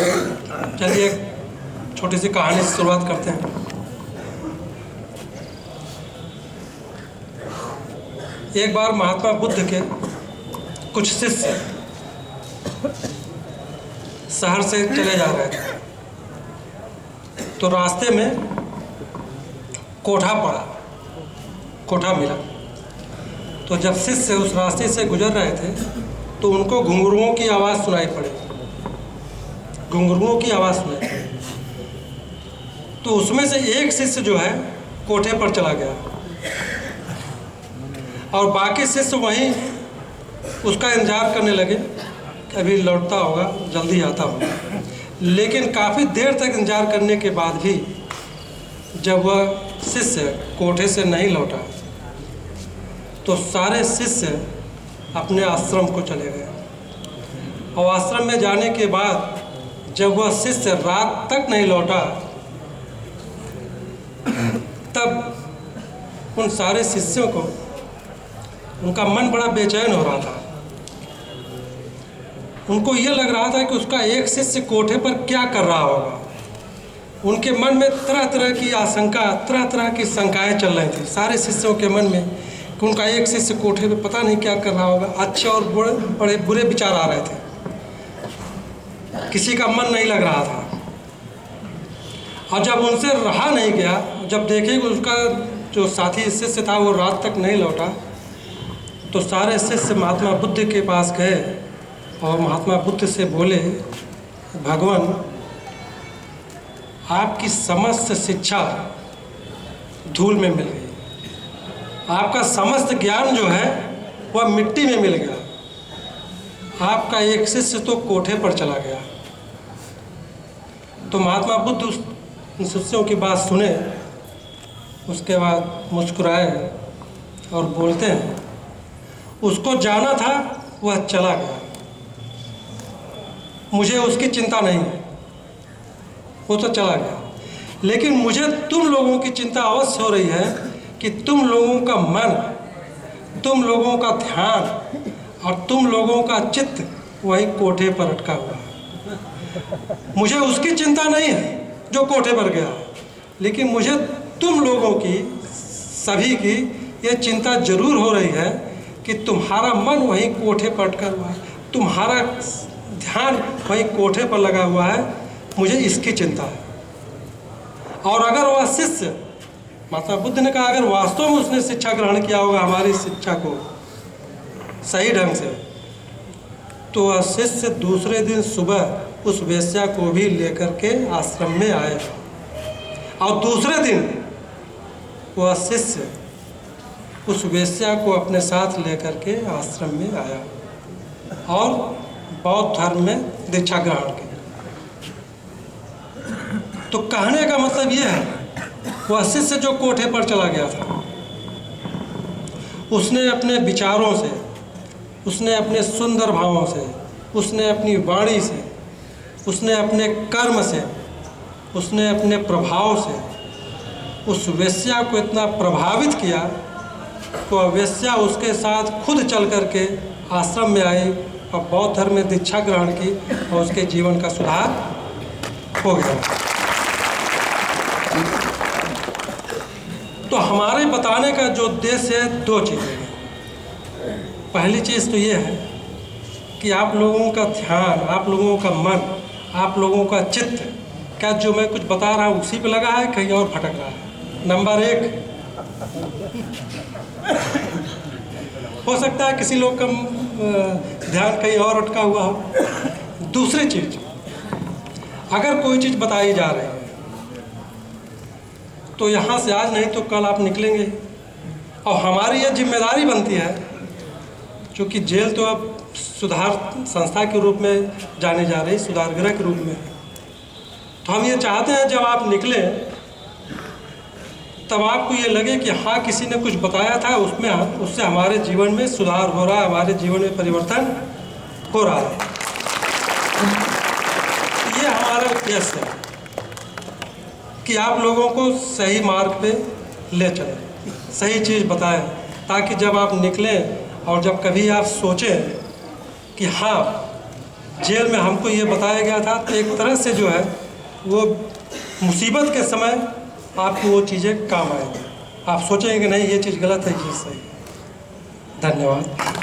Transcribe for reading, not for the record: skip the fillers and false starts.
चलिए एक छोटी सी कहानी से शुरुआत करते हैं। एक बार महात्मा बुद्ध के कुछ शिष्य शहर से चले जा रहे थे, तो रास्ते में कोठा मिला। तो जब शिष्य उस रास्ते से गुजर रहे थे तो उनको घुंघरुओं की आवाज़ सुनाई पड़ी। तो उसमें से एक शिष्य जो है कोठे पर चला गया और बाकी शिष्य वहीं उसका इंतजार करने लगे कि अभी लौटता होगा, जल्दी आता होगा। लेकिन काफ़ी देर तक इंतजार करने के बाद भी जब वह शिष्य कोठे से नहीं लौटा तो सारे शिष्य अपने आश्रम को चले गए। और आश्रम में जाने के बाद जब वह शिष्य रात तक नहीं लौटा तब उन सारे शिष्यों को उनका मन बड़ा बेचैन हो रहा था। उनको ये लग रहा था कि उसका एक शिष्य कोठे पर क्या कर रहा होगा। उनके मन में तरह तरह की आशंका, तरह तरह की शंकाएं चल रही थी सारे शिष्यों के मन में कि उनका एक शिष्य कोठे पे पता नहीं क्या कर रहा होगा। अच्छे और बड़े बुरे विचार आ रहे थे, किसी का मन नहीं लग रहा था। और जब उनसे रहा नहीं गया, जब देखे कि उसका जो साथी शिष्य था वो रात तक नहीं लौटा, तो सारे शिष्य महात्मा बुद्ध के पास गए और महात्मा बुद्ध से बोले, भगवान आपकी समस्त शिक्षा धूल में मिल गई, आपका समस्त ज्ञान जो है वह मिट्टी में मिल गया, आपका एक शिष्य तो कोठे पर चला गया। तो महात्मा बुद्ध उस शिष्यों की बात सुने, उसके बाद मुस्कुराए और बोलते हैं, उसको जाना था वह चला गया, मुझे उसकी चिंता नहीं है, वो तो चला गया। लेकिन मुझे तुम लोगों की चिंता अवश्य हो रही है कि तुम लोगों का मन, तुम लोगों का ध्यान और तुम लोगों का चित्त वही कोठे पर अटका हुआ है। मुझे उसकी चिंता नहीं है जो कोठे पर गया, लेकिन मुझे तुम लोगों की, सभी की ये चिंता जरूर हो रही है कि तुम्हारा मन वहीं कोठे पर अटका हुआ है, तुम्हारा ध्यान वहीं कोठे पर लगा हुआ है, मुझे इसकी चिंता है। और अगर वह शिष्य, महात्मा बुद्ध ने कहा, अगर वास्तव में उसने शिक्षा ग्रहण किया होगा हमारी शिक्षा को सही ढंग से, तो वह शिष्य दूसरे दिन सुबह उस वेश्या को भी लेकर के आश्रम में आए और दूसरे दिन वह शिष्य उस वेश्या को अपने साथ लेकर के आश्रम में आया और बौद्ध धर्म में दीक्षा ग्रहण की। तो कहने का मतलब यह है, वह शिष्य जो कोठे पर चला गया था, उसने अपने विचारों से, उसने अपने सुंदर भावों से, उसने अपनी वाणी से, उसने अपने कर्म से, उसने अपने प्रभाव से उस वेश्या को इतना प्रभावित किया कि वह वेश्या उसके साथ खुद चल करके आश्रम में आई और बौद्ध धर्म में दीक्षा ग्रहण की और उसके जीवन का सुधार हो गया। तो हमारे बताने का जो उद्देश्य है, दो चीज़ें हैं। पहली चीज़ तो ये है कि आप लोगों का ध्यान, आप लोगों का मन, आप लोगों का चित्त, क्या जो मैं कुछ बता रहा हूँ उसी पे लगा है, कहीं और भटक रहा है। नंबर एक, हो सकता है किसी लोग का ध्यान कहीं और अटका हुआ हो। दूसरी चीज़, अगर कोई चीज़ बताई जा रही है तो यहाँ से आज नहीं तो कल आप निकलेंगे और हमारी यह जिम्मेदारी बनती है, क्योंकि जेल तो अब सुधार संस्था के रूप में जाने जा रही, सुधार गृह के रूप में। तो हम ये चाहते हैं जब आप निकलें तब आपको ये लगे कि हाँ, किसी ने कुछ बताया था, उससे हमारे जीवन में सुधार हो रहा है, हमारे जीवन में परिवर्तन हो रहा है। ये हमारा उद्देश्य है कि आप लोगों को सही मार्ग पे ले चलें, सही चीज़ बताएं, ताकि जब आप निकलें और जब कभी आप सोचें कि हाँ, जेल में हमको ये बताया गया था, तो एक तरह से जो है वो मुसीबत के समय आपको वो चीज़ें काम आएंगी। आप सोचेंगे कि नहीं ये चीज़ गलत है, ये सही है। धन्यवाद।